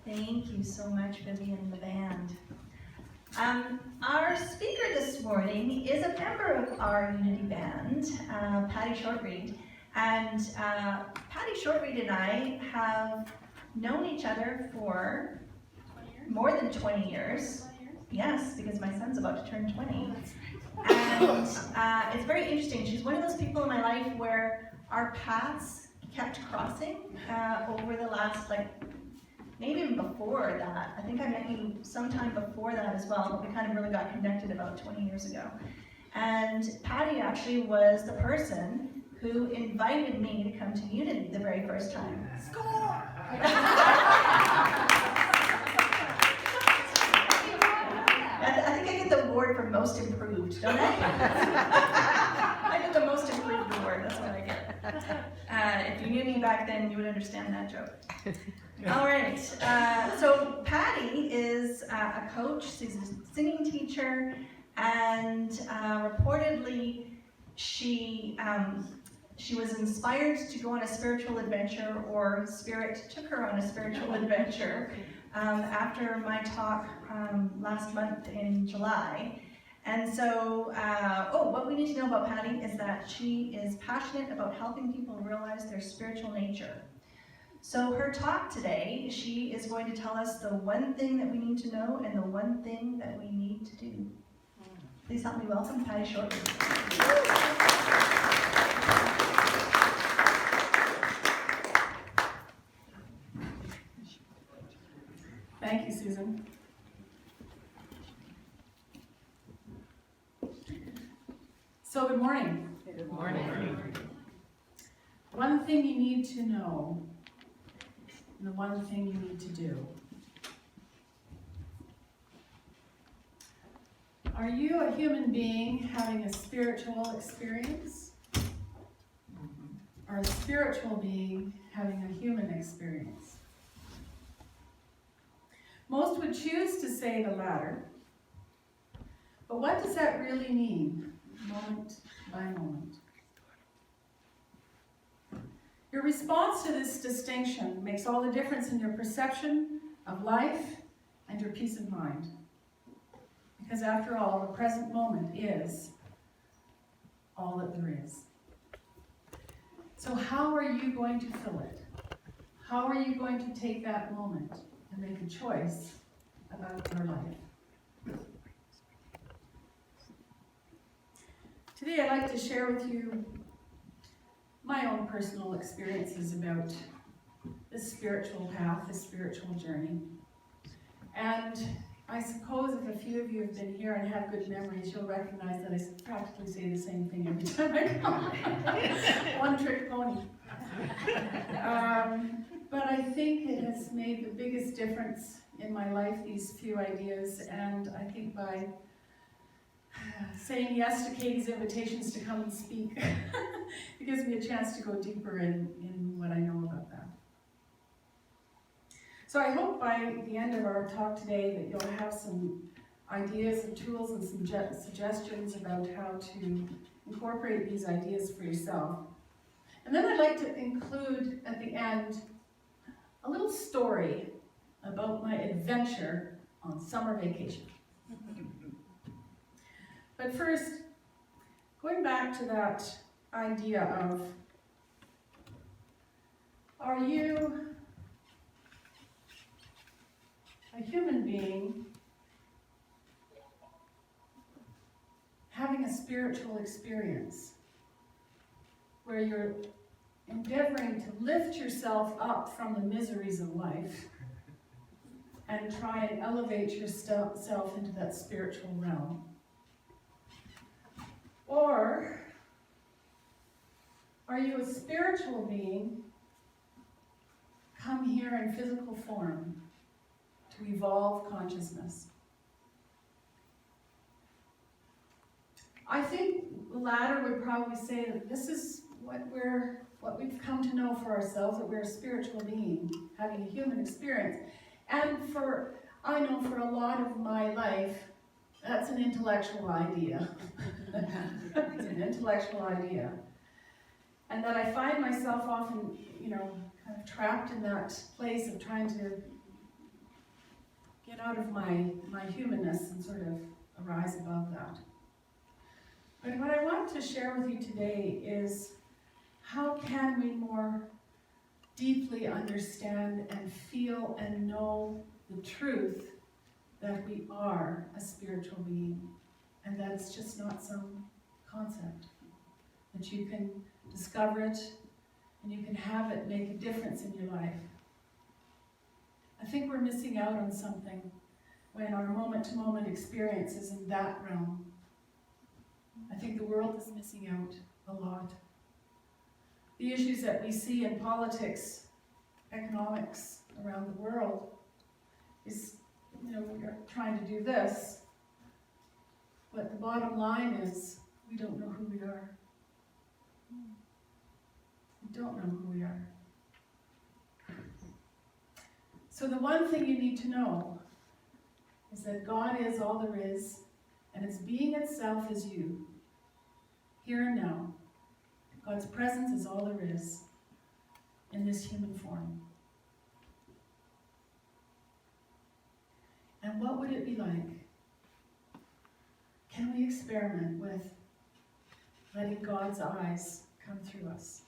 Thank you so much, Vivian and the band. Our speaker this morning is a member of our Unity Band, Patty Shortreed. And Patty Shortreed and I have known each other for more than 20 years. Yes, because my son's about to turn 20. And it's very interesting. She's one of those people in my life where our paths kept crossing over the last, maybe even before that. I think I met you sometime before that as well, but we kind of really got connected about 20 years ago. And Patty actually was the person who invited me to come to Unity the very first time. Score! I think I get the award for most improved, don't I? I get the most improved award, that's what I get. If you knew me back then, you would understand that joke. All right, so Patty is a coach, she's a singing teacher, and reportedly she was inspired to go on a spiritual adventure, or Spirit took her on a spiritual adventure after my talk last month in July. And so, what we need to know about Patty is that she is passionate about helping people realize their spiritual nature. So her talk today, she is going to tell us the one thing that we need to know and the one thing that we need to do. Please help me welcome Patty Shortreed. Thank you, Susan. So good morning. Good morning. One thing you need to know, and the one thing you need to do. Are you a human being having a spiritual experience? Or a spiritual being having a human experience? Most would choose to say the latter. But what does that really mean, moment by moment? Your response to this distinction makes all the difference in your perception of life and your peace of mind. Because after all, the present moment is all that there is. So how are you going to fill it? How are you going to take that moment and make a choice about your life? Today I'd like to share with you my own personal experiences about this spiritual path, this spiritual journey. And I suppose if a few of you have been here and have good memories, you'll recognize that I practically say the same thing every time I come. One trick pony. But I think it has made the biggest difference in my life, these few ideas, and I think by saying yes to Katie's invitations to come and speak, it gives me a chance to go deeper in what I know about that. So I hope by the end of our talk today that you'll have some ideas and tools and some suggestions about how to incorporate these ideas for yourself. And then I'd like to include at the end a little story about my adventure on summer vacation. But first, going back to that idea of, are you a human being having a spiritual experience where you're endeavoring to lift yourself up from the miseries of life and try and elevate yourself into that spiritual realm? Or are you a spiritual being come here in physical form to evolve consciousness? I think the latter would probably say that this is what we've come to know for ourselves, that we're a spiritual being having a human experience. And I know for a lot of my life, that's an intellectual idea. It's an intellectual idea. And that I find myself often, kind of trapped in that place of trying to get out of my humanness and sort of arise above that. But what I want to share with you today is how can we more deeply understand and feel and know the truth that we are a spiritual being, and that it's just not some concept. That you can discover it and you can have it make a difference in your life. I think we're missing out on something when our moment-to-moment experience is in that realm. I think the world is missing out a lot. The issues that we see in politics, economics around the world is, we're trying to do this, but the bottom line is we don't know who we are. We don't know who we are. So the one thing you need to know is that God is all there is, and its being itself is you, here and now. God's presence is all there is in this human form. And what would it be like? Can we experiment with letting God's eyes come through us?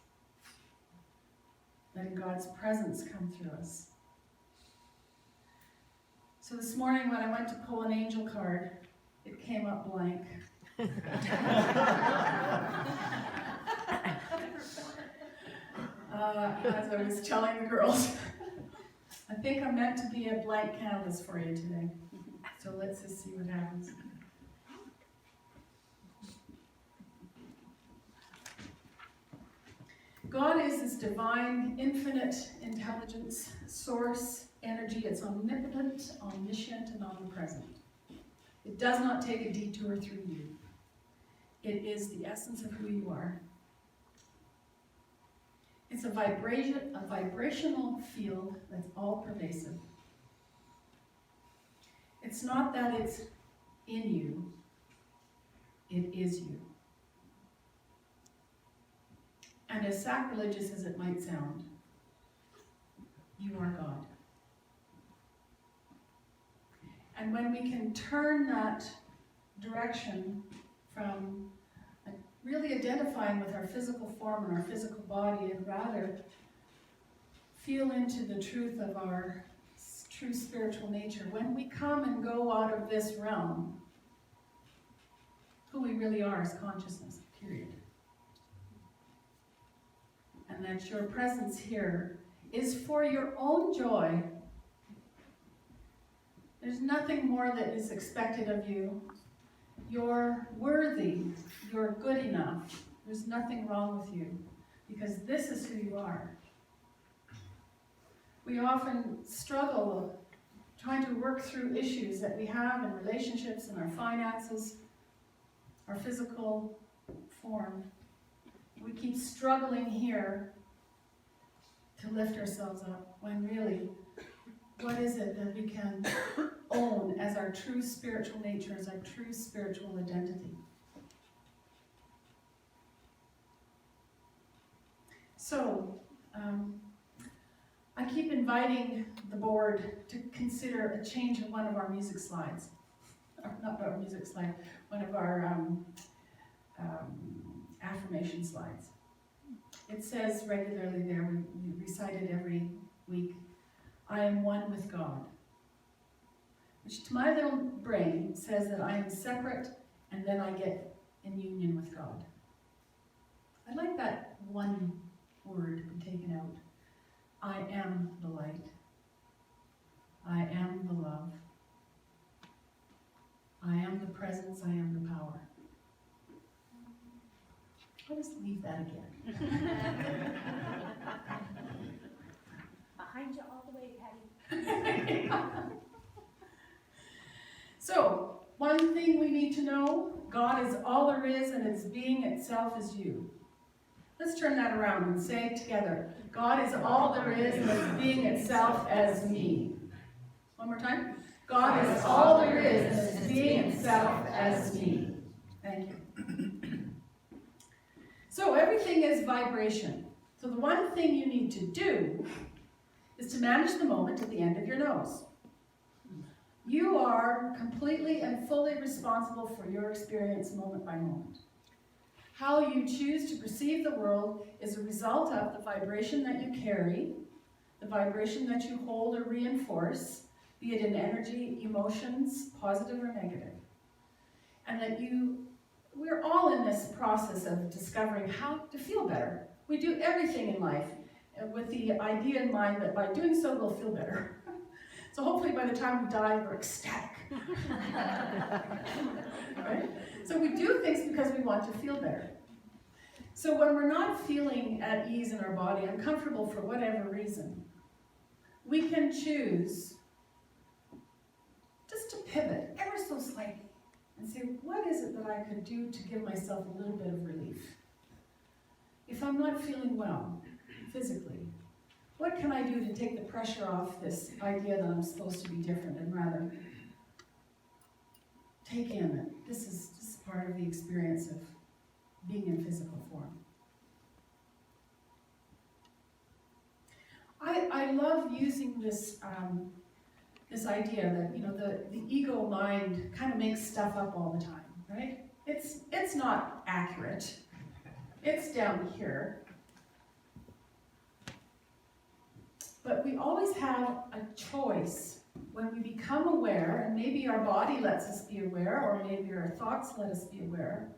Letting God's presence come through us? So this morning when I went to pull an angel card, it came up blank. As I was telling the girls, I think I'm meant to be a blank canvas for you today. So let's just see what happens. God is this divine, infinite intelligence, source, energy. It's omnipotent, omniscient, and omnipresent. It does not take a detour through you. It is the essence of who you are. It's a vibrational field that's all pervasive. It's not that it's in you, it is you. And as sacrilegious as it might sound, you are God. And when we can turn that direction from really identifying with our physical form and our physical body, and rather feel into the truth of our true spiritual nature, when we come and go out of this realm, who we really are is consciousness, period. And that your presence here is for your own joy. There's nothing more that is expected of you. You're worthy. You're good enough. There's nothing wrong with you, because this is who you are. We often struggle trying to work through issues that we have in relationships, in our finances, our physical form. We keep struggling here to lift ourselves up, when really, what is it that we can own as our true spiritual nature, as our true spiritual identity? So, I keep inviting the board to consider a change of one of our music slides. Or not our music slide, one of our affirmation slides. It says regularly there, we recite it every week, I am one with God. Which to my little brain says that I am separate and then I get in union with God. I'd like that one word to be taken out. I am the light. I am the love. I am the presence. I am the power. I'll just leave that again. Behind you all the way, Patty. So, one thing we need to know, God is all there is, and its being itself is you. Let's turn that around and say it together. God is all there is, and its being itself as me. One more time. God is all there is, and its being itself as me. Thank you. So everything is vibration. So the one thing you need to do is to manage the moment at the end of your nose. You are completely and fully responsible for your experience moment by moment. How you choose to perceive the world is a result of the vibration that you carry, the vibration that you hold or reinforce, be it in energy, emotions, positive or negative. And that we're all in this process of discovering how to feel better. We do everything in life with the idea in mind that by doing so, we'll feel better. So hopefully by the time we die, we're ecstatic. Right? So we do things because we want to feel better. So when we're not feeling at ease in our body, uncomfortable for whatever reason, we can choose just to pivot ever so slightly and say, what is it that I could do to give myself a little bit of relief? If I'm not feeling well physically, what can I do to take the pressure off this idea that I'm supposed to be different and rather take in that this is part of the experience of being in physical form. I love using this this idea that, you know, the ego mind kind of makes stuff up all the time, right? It's not accurate. It's down here. But we always have a choice when we become aware, and maybe our body lets us be aware, or maybe our thoughts let us be aware,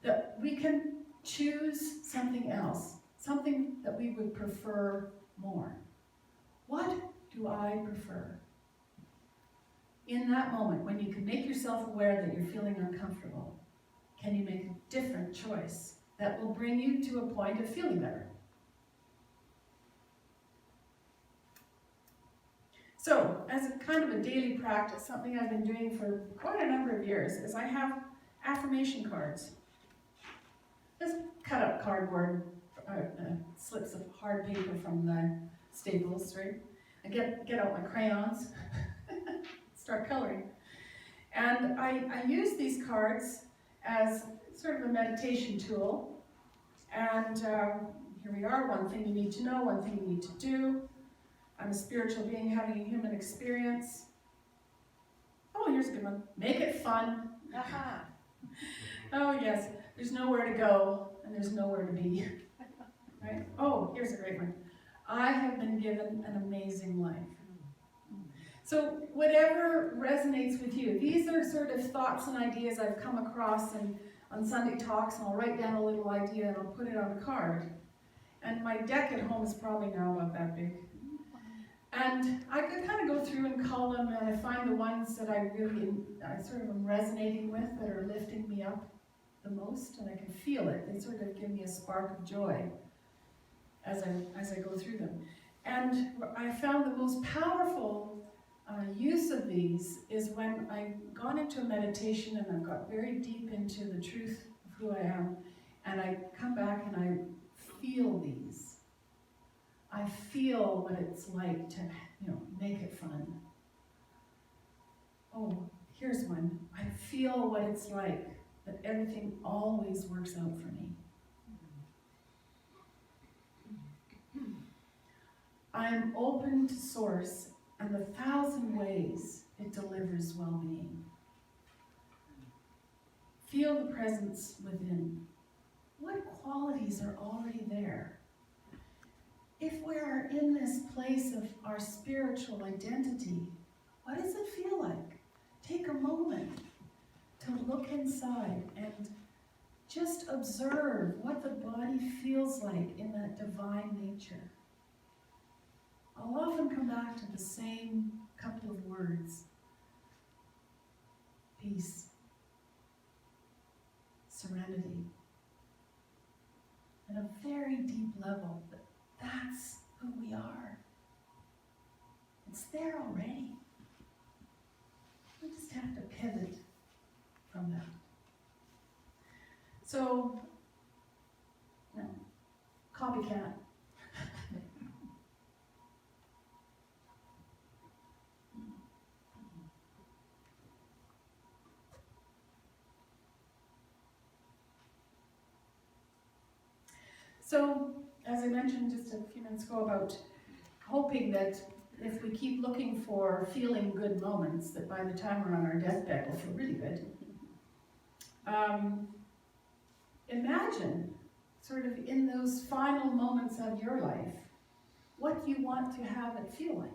that we can choose something else, something that we would prefer more. What do I prefer? In that moment, when you can make yourself aware that you're feeling uncomfortable, can you make a different choice that will bring you to a point of feeling better? So, as a kind of a daily practice, something I've been doing for quite a number of years is I have affirmation cards. Just cut up cardboard, slips of hard paper from the Staples, right? I get out my crayons, start coloring. And I use these cards as sort of a meditation tool. And here we are, one thing you need to know, one thing you need to do. I'm a spiritual being having a human experience. Oh, here's a good one. Make it fun. Aha. Oh yes, there's nowhere to go and there's nowhere to be. Right? Oh, here's a great one. I have been given an amazing life. So whatever resonates with you, these are sort of thoughts and ideas I've come across on Sunday talks, and I'll write down a little idea and I'll put it on a card. And my deck at home is probably now about that big. And I could kind of go through and call them, and I find the ones that I sort of am resonating with, that are lifting me up the most, and I can feel it. They sort of give me a spark of joy as I go through them. And I found the most powerful use of these is when I've gone into a meditation and I've got very deep into the truth of who I am, and I come back and I feel these. I feel what it's like to, make it fun. Oh, here's one. I feel what it's like that everything always works out for me. I am open to source and the 1,000 ways it delivers well-being. Feel the presence within. What qualities are already there? If we're in this place of our spiritual identity, what does it feel like? Take a moment to look inside and just observe what the body feels like in that divine nature. I'll often come back to the same couple of words. Peace, serenity, at a very deep level. That's who we are. It's there already. We just have to pivot from that. So, copycat. So, as I mentioned just a few minutes ago about hoping that if we keep looking for feeling good moments, that by the time we're on our deathbed we'll feel really good. Imagine, sort of in those final moments of your life, what you want to have it feel like.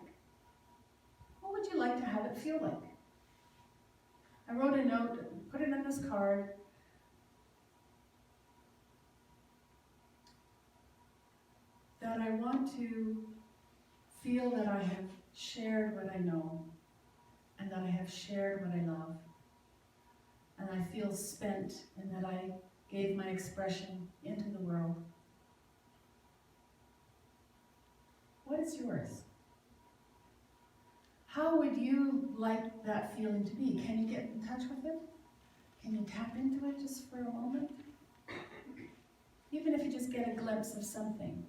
What would you like to have it feel like? I wrote a note, put it on this card. That I want to feel that I have shared what I know, and that I have shared what I love, and I feel spent, and that I gave my expression into the world. What is yours? How would you like that feeling to be? Can you get in touch with it? Can you tap into it just for a moment? Even if you just get a glimpse of something.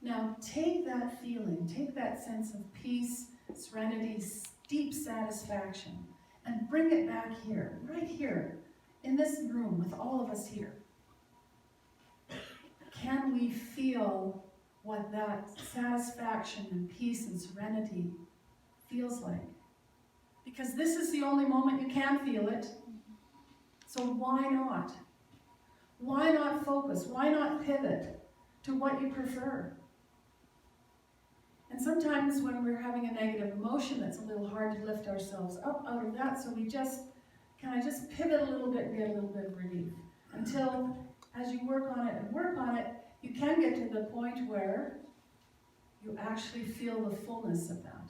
Now take that feeling, take that sense of peace, serenity, deep satisfaction, and bring it back here, right here, in this room with all of us here. Can we feel what that satisfaction and peace and serenity feels like? Because this is the only moment you can feel it. So why not? Why not focus? Why not pivot to what you prefer? And sometimes when we're having a negative emotion, it's a little hard to lift ourselves up out of that, so we just, can I just pivot a little bit and get a little bit of relief? Until, as you work on it, you can get to the point where you actually feel the fullness of that.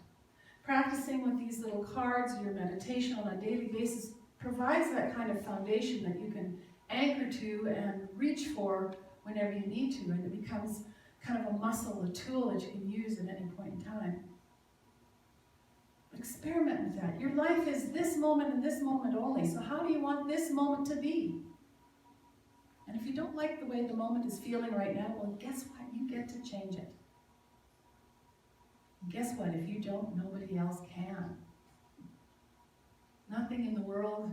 Practicing with these little cards, your meditation on a daily basis, provides that kind of foundation that you can anchor to and reach for whenever you need to, and it becomes kind of a muscle, a tool that you can use at any point in time. Experiment with that. Your life is this moment and this moment only, so how do you want this moment to be? And if you don't like the way the moment is feeling right now, well, guess what? You get to change it. And guess what? If you don't, nobody else can. Nothing in the world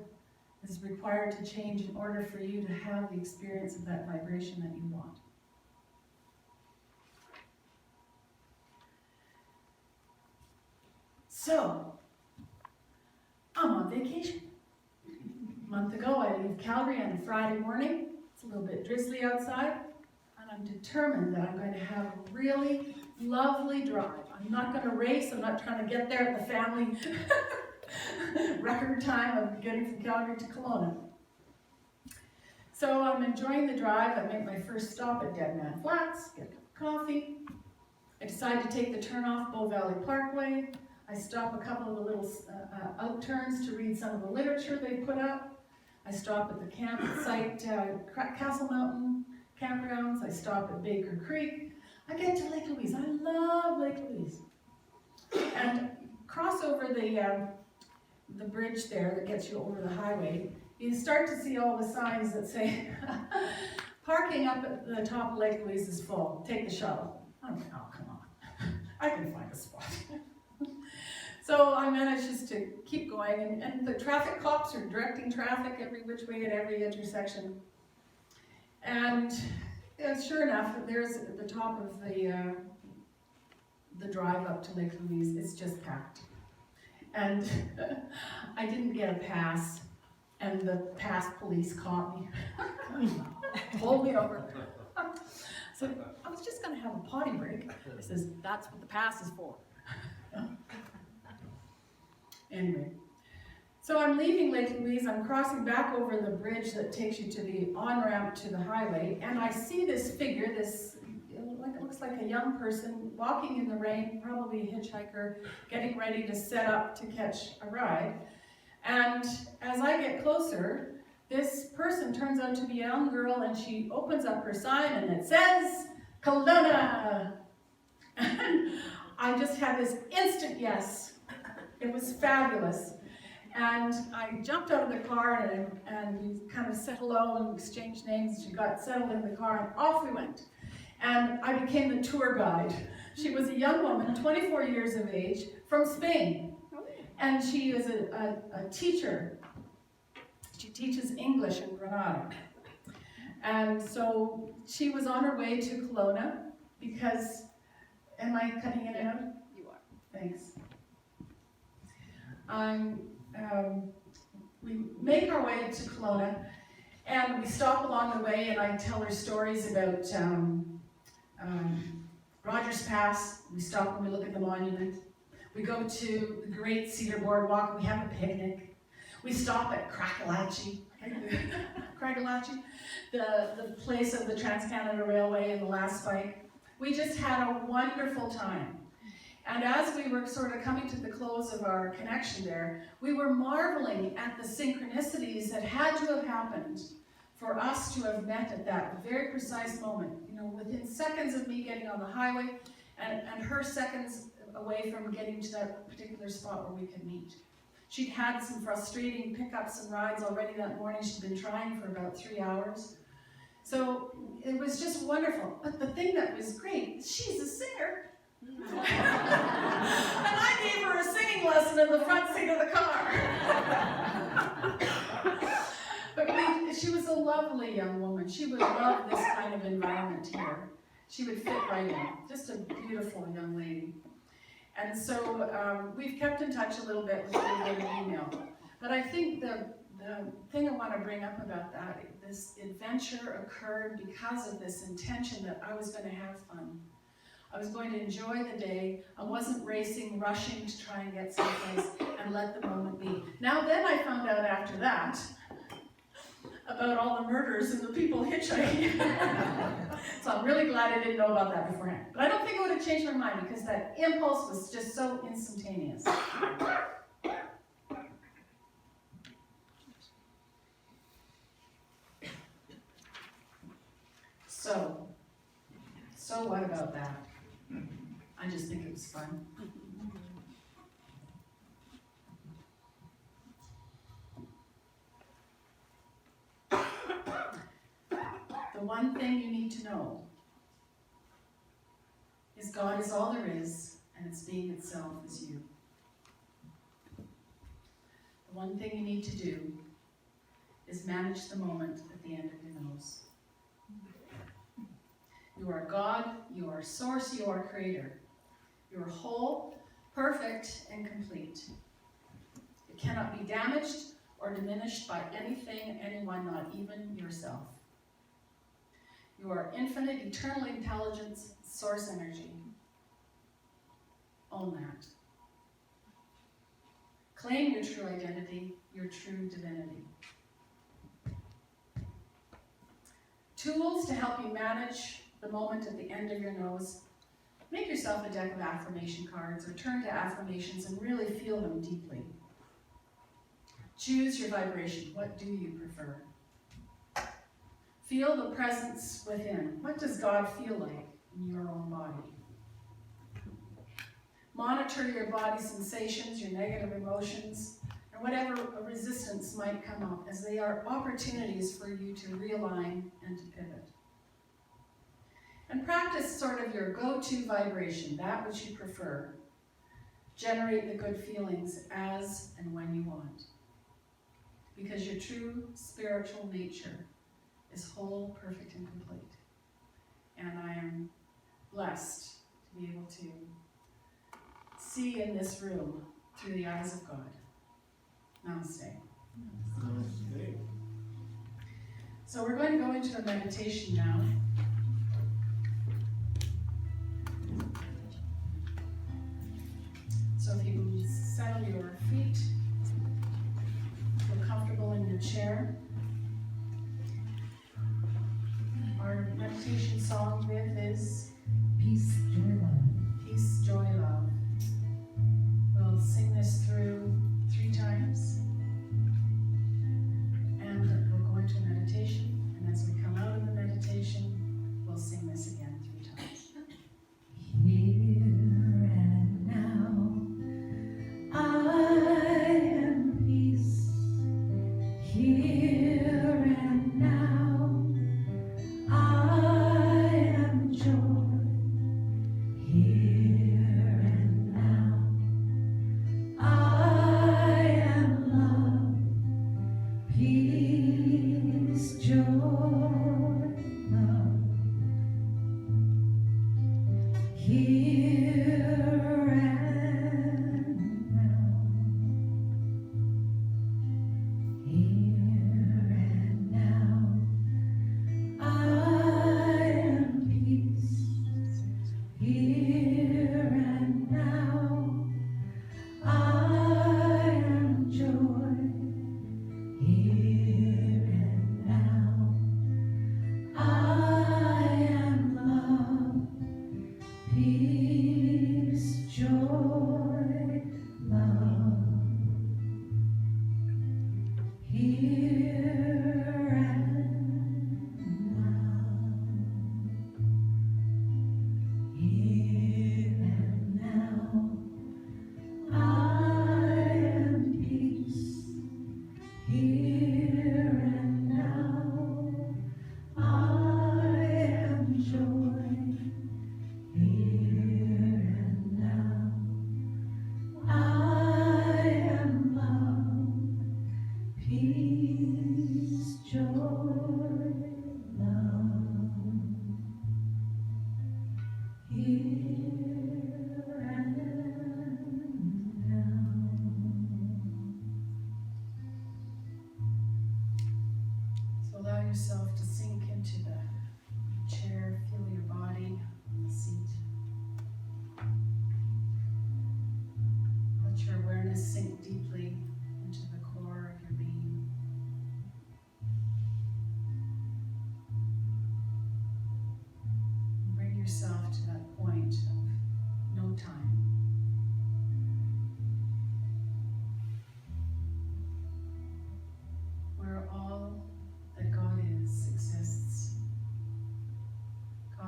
is required to change in order for you to have the experience of that vibration that you want. So, I'm on vacation. A month ago, I leave Calgary on a Friday morning. It's a little bit drizzly outside, and I'm determined that I'm going to have a really lovely drive. I'm not going to race. I'm not trying to get there at the family record time of getting from Calgary to Kelowna. So I'm enjoying the drive. I make my first stop at Dead Man Flats, get a cup of coffee. I decide to take the turn off Bow Valley Parkway. I stop a couple of the little out turns to read some of the literature they put up. I stop at the campsite, Castle Mountain campgrounds. I stop at Baker Creek. I get to Lake Louise. I love Lake Louise. And cross over the bridge there that gets you over the highway. You start to see all the signs that say, parking up at the top of Lake Louise is full. Take the shuttle. I'm like, oh, come on. I can find a spot. So I managed just to keep going, and the traffic cops are directing traffic every which way at every intersection. And sure enough, there's at the top of the drive up to Lake Louise, it's just packed. And I didn't get a pass, and the pass police caught me, pulled me over. So I was just gonna have a potty break. He says, that's what the pass is for. Anyway, so I'm leaving Lake Louise, I'm crossing back over the bridge that takes you to the on-ramp to the highway, and I see this figure, it looks like a young person walking in the rain, probably a hitchhiker, getting ready to set up to catch a ride. And as I get closer, this person turns out to be a young girl, and she opens up her sign and it says, Kelowna! And I just had this instant yes. It was fabulous. And I jumped out of the car and we kind of said hello and exchanged names. She got settled in the car and off we went. And I became the tour guide. She was a young woman, 24 years of age, from Spain. And she is a teacher. She teaches English in Granada. And so she was on her way to Kelowna because, am I cutting it out? You are. Thanks. We make our way to Kelowna, and we stop along the way, and I tell her stories about Rogers Pass. We stop and we look at the monument. We go to the Great Cedar Boardwalk, and we have a picnic. We stop at Crackalachie, the place of the Trans-Canada Railway and the last spike. We just had a wonderful time. And as we were sort of coming to the close of our connection there, we were marveling at the synchronicities that had to have happened for us to have met at that very precise moment. You know, within seconds of me getting on the highway and her seconds away from getting to that particular spot where we could meet. She'd had some frustrating pickups and rides already that morning. She'd been trying for about 3 hours. So it was just wonderful. But the thing that was great, she's a singer. And I gave her a singing lesson in the front seat of the car. But she was a lovely young woman. She would love this kind of environment here. She would fit right in. Just a beautiful young lady. And so we've kept in touch a little bit with email. But I think the thing I want to bring up about that, this adventure occurred because of this intention that I was going to have fun. I was going to enjoy the day. I wasn't racing, rushing to try and get someplace and let the moment be. Now then I found out after that about all the murders and the people hitchhiking. So I'm really glad I didn't know about that beforehand. But I don't think it would have changed my mind because that impulse was just so instantaneous. So what about that? I just think it was fun. The one thing you need to know is God is all there is, and its being itself is you. The one thing you need to do is manage the moment at the end of your nose. You are God, you are source, you are creator. You are whole, perfect, and complete. It cannot be damaged or diminished by anything, anyone, not even yourself. You are infinite, eternal intelligence, source energy. Own that. Claim your true identity, your true divinity. Tools to help you manage the moment at the end of your nose. Make yourself a deck of affirmation cards or turn to affirmations and really feel them deeply. Choose your vibration. What do you prefer? Feel the presence within. What does God feel like in your own body? Monitor your body sensations, your negative emotions, and whatever resistance might come up, as they are opportunities for you to realign and to pivot. And practice sort of your go-to vibration, that which you prefer. Generate the good feelings as and when you want. Because your true spiritual nature is whole, perfect, and complete. And I am blessed to be able to see in this room through the eyes of God. Namaste. Namaste. So we're going to go into a meditation now. So if you settle your feet, feel comfortable in your chair. Our meditation song with is Peace, Joy, Love. Peace, Joy, Love. We'll sing this through 3 times. And we'll go into meditation. And as we come out of the meditation, we'll sing this again 3 times. Here and now, I am peace. Here and now, I am joy. Here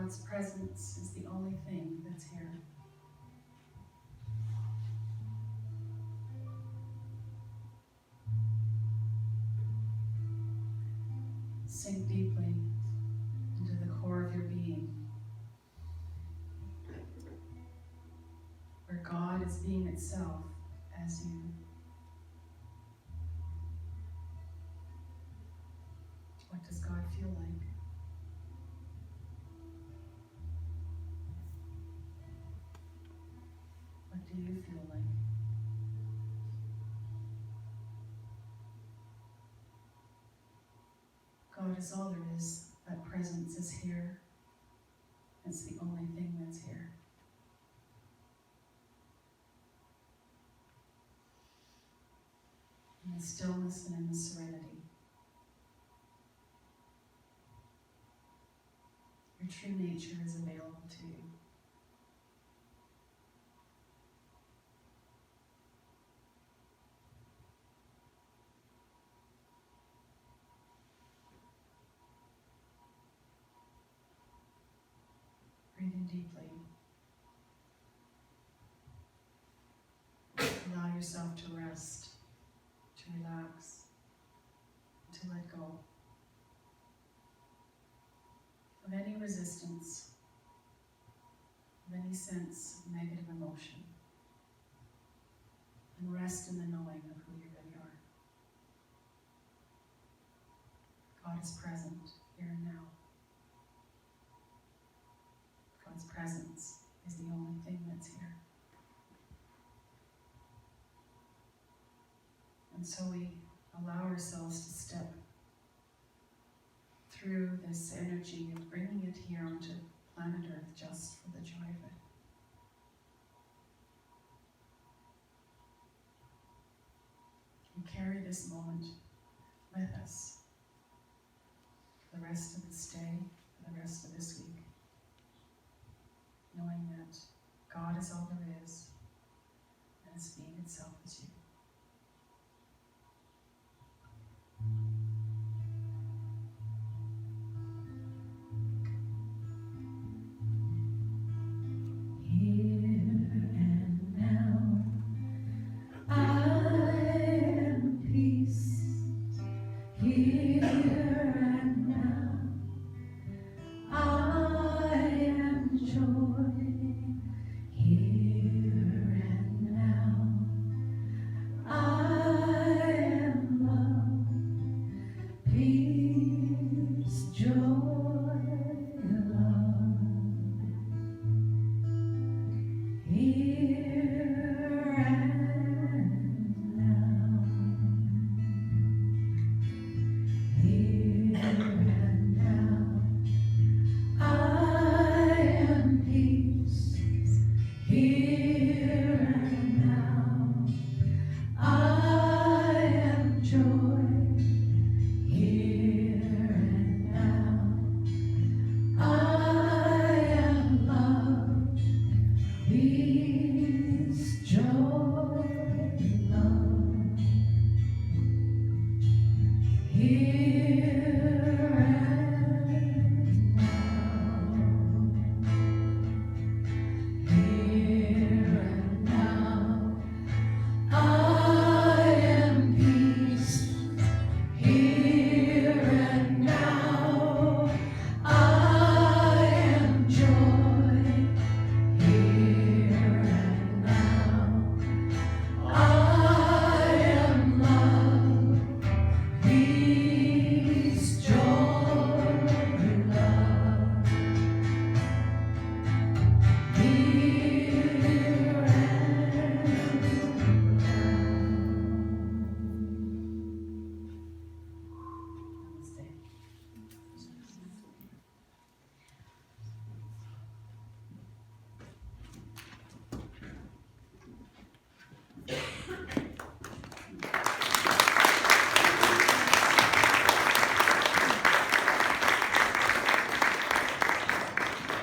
God's presence is the only thing that's here. Sink deeply into the core of your being, where God is being itself as you. What does God feel like? What do you feel like? God is all there is. That presence is here. It's the only thing that's here. In the stillness and in the serenity. Your true nature is available to you. Breathe in deeply. Allow yourself to rest, to relax, to let go of any resistance, of any sense of negative emotion, and rest in the knowing of who you really are. God is present here and now. God's presence is the only thing that's here. And so we allow ourselves to step through this energy and bringing it here onto planet Earth just for the joy of it. We carry this moment with us for the rest of this day, for the rest of this week, knowing that God is all there is, and it's being itself as you.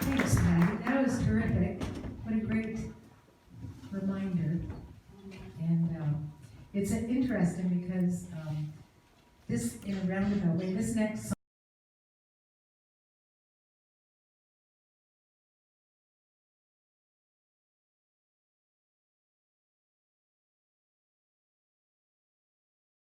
Thanks, Patty. That was terrific. What a great reminder. And it's interesting because this, in a roundabout way, this next song